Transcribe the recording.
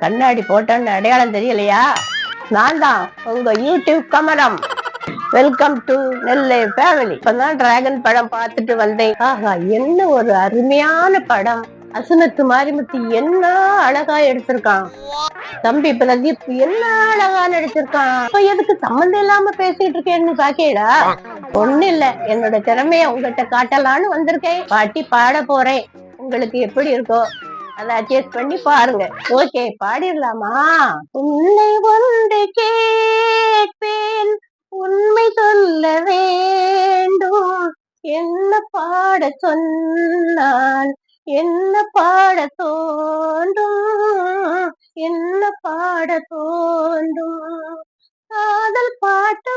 கண்ணாடி போட்டோன்னு அடையாளம் தெரியலையா? நான் தான் உங்க YouTube Kamalam. Welcome to Nellai family. இப்பதான் டிராகன் படம் பார்த்துட்டு வந்தேன். ஆஹா, என்ன ஒரு அருமையான படம். அசுனத்து மாரிமுத்து என்ன அழகா எடுத்திருக்கான். தம்பி பிரதீப் என்ன அழகா நடிச்சிருக்கான். இப்ப எதுக்கு சம்மந்தம் இல்லாம பேசிட்டு இருக்கேன்னு பாக்கேடா? ஒண்ணு இல்ல, என்னோட திறமைய உங்ககிட்ட காட்டலான்னு வந்திருக்கேன். பாட்டி பாட போறேன். உங்களுக்கு எப்படி இருக்கோ அதை அட்ஜஸ்ட் பண்ணி பாருங்க. ஓகே, பாடிடலாமா? உன்னை ஒன்று கேட்பேன், உண்மை சொல்ல வேண்டும். என்ன பாட சொன்னால் என்ன பாட தோன்றும், என்ன பாட தோன்றும். காதல் பாட்டு